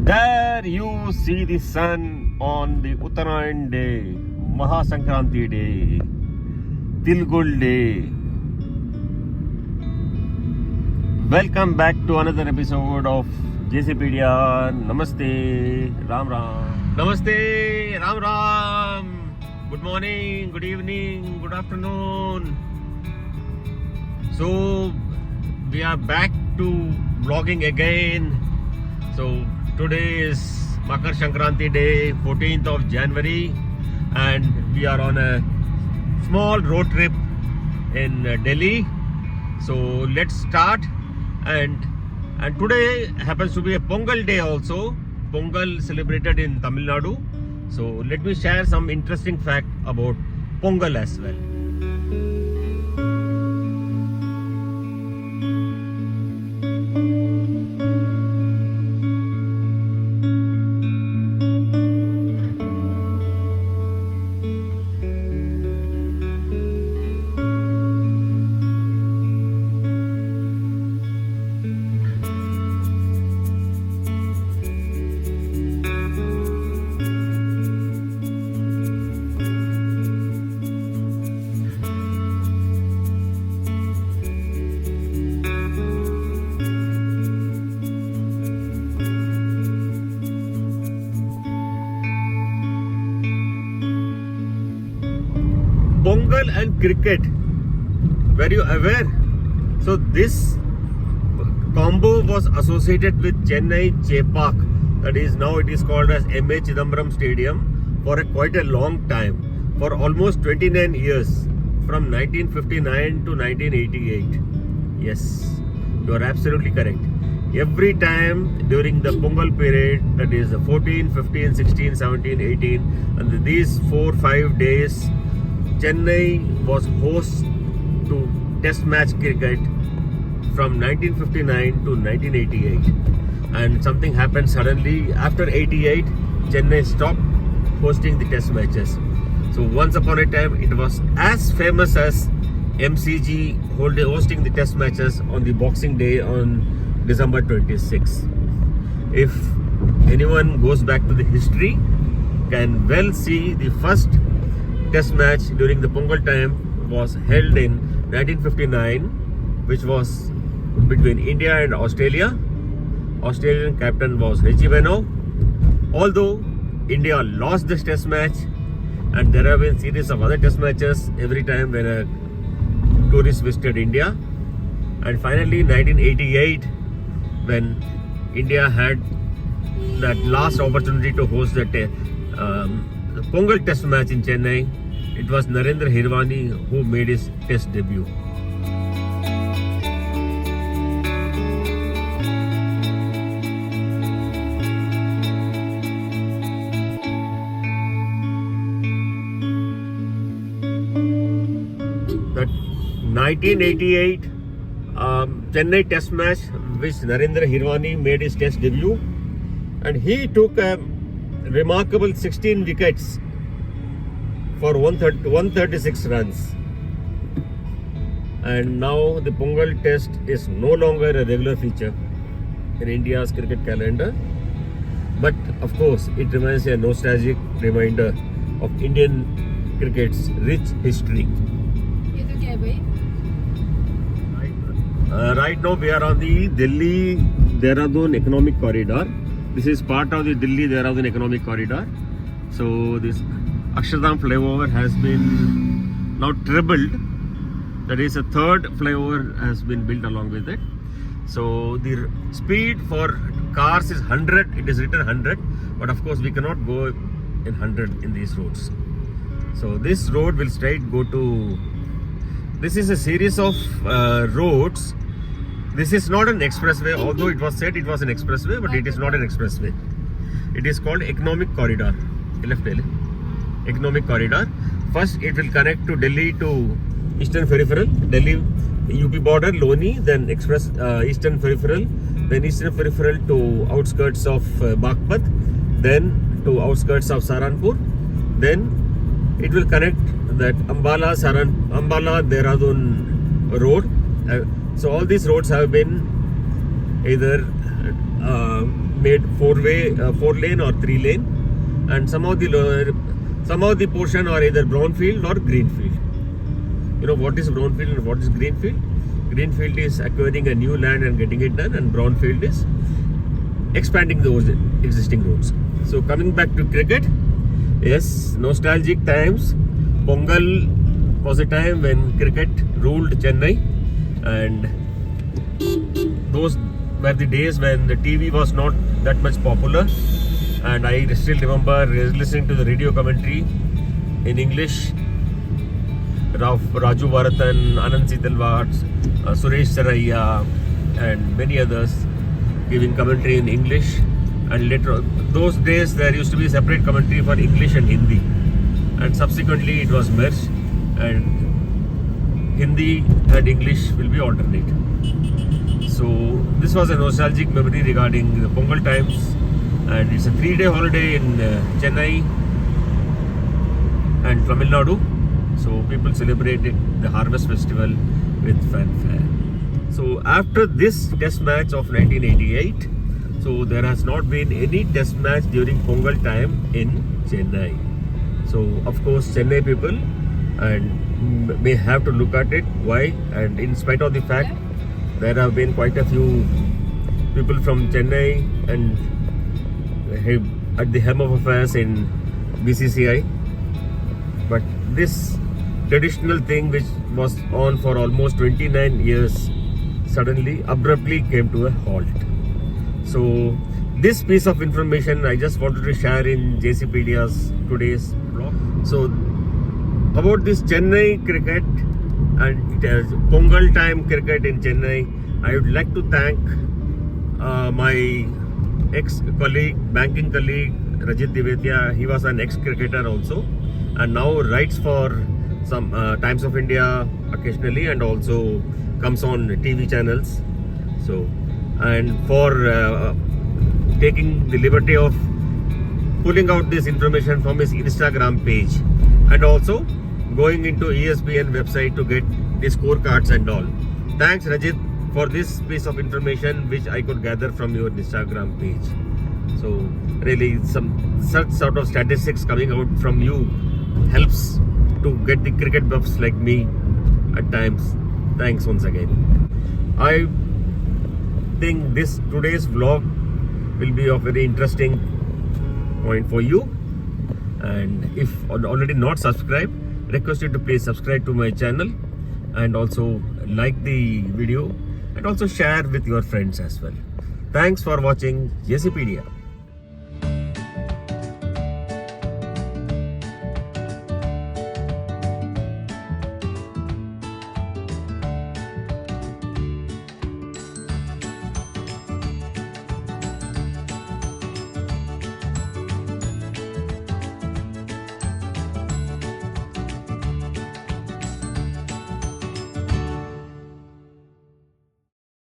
There you see the sun on the Uttarayan day, Mahasankranti day, Tilgul day. Welcome back to another episode of JCpedia. Namaste, Ram Ram. Namaste, Ram Ram. Good morning, good evening, good afternoon. So we are back to vlogging again. So today is Makar Sankranti day, 14th of January, and we are on a small road trip in Delhi. So let's start. And today happens to be a Pongal day also. Pongal celebrated in Tamil Nadu. So let me share some interesting fact about Pongal as well. Pongal and cricket, were you aware? So this combo was associated with Chennai Chepauk, that is now it is called as M.A. Chidambaram Stadium, for quite a long time, for almost 29 years, from 1959 to 1988. Yes, you are absolutely correct. Every time during the Pongal period, that is 14, 15, 16, 17, 18, and these 4-5 days, Chennai was host to Test match cricket from 1959 to 1988, and something happened suddenly. After 88, Chennai stopped hosting the Test matches. So once upon a time, it was as famous as MCG hosting the Test matches on the Boxing Day on December 26. If anyone goes back to the history, can well see the first Test match during the Pongal time was held in 1959, which was between India and Australia. Australian captain was Richie Benaud. Although India lost this Test match, and there have been series of other Test matches every time when a tourist visited India. And finally, 1988, when India had that last opportunity to host the Pongal Test match in Chennai, it was Narendra Hirwani who made his Test debut. That 1988 Chennai Test match, which Narendra Hirwani made his Test debut, and he took a remarkable 16 wickets for 136 runs. And now the Pongal Test is no longer a regular feature in India's cricket calendar, but of course it remains a nostalgic reminder of Indian cricket's rich history. Right now we are on the Delhi-Dehradun Economic Corridor. This is part of the Delhi-Dehradun Economic Corridor. So this Akshardham flyover has been now trebled. That is, a third flyover has been built along with it. So the speed for cars is 100. It is written 100, but of course we cannot go in 100 in these roads. So this road will straight go to. This is a series of roads. This is not an expressway, although it was said it was an expressway, but it is not an expressway. It is called Economic Corridor. Economic Corridor. First, it will connect to Delhi to Eastern Peripheral, Delhi UP border, Loni, then express Eastern Peripheral, then Eastern Peripheral to outskirts of Baghpat, then to outskirts of Saharanpur, then it will connect that Ambala-Dehradun road. So all these roads have been either made four lane or 3 lane, and some of the portion are either brownfield or greenfield. You know what is brownfield and what is greenfield? Greenfield is acquiring a new land and getting it done, and brownfield is expanding those existing roads. So coming back to cricket, yes, nostalgic times. Pongal was a time when cricket ruled Chennai, and those were the days when the TV was not that much popular, and I still remember listening to the radio commentary in English. Raju Bharathan, Anand Setalvad, Suresh Saraiya, and many others giving commentary in English. And later, those days there used to be separate commentary for English and Hindi, and subsequently it was merged, and Hindi and English will be alternate. So this was a nostalgic memory regarding the Pongal times, and it's a 3-day holiday in Chennai and Tamil Nadu. So people celebrated the Harvest Festival with fanfare. So after this test match of 1988, so there has not been any test match during Pongal time in Chennai. So of course Chennai people and may have to look at it. Why? And in spite of the fact there have been quite a few people from Chennai and at the helm of affairs in BCCI, but this traditional thing which was on for almost 29 years suddenly abruptly came to a halt. So this piece of information I just wanted to share in JCpedia's today's blog. So about this Chennai cricket and it has Pongal time cricket in Chennai, I would like to thank my ex-colleague, banking colleague Rajit Divetia. He was an ex-cricketer also, and now writes for some Times of India occasionally, and also comes on TV channels. So, and for taking the liberty of pulling out this information from his Instagram page, and also going into ESPN website to get the scorecards and all. Thanks Rajit for this piece of information which I could gather from your Instagram page. So really some such sort of statistics coming out from you helps to get the cricket buffs like me at times. Thanks once again. I think today's vlog will be of very interesting point for you, and if already not subscribed, request you to please subscribe to my channel, and also like the video, and also share with your friends as well. Thanks for watching JCpedia.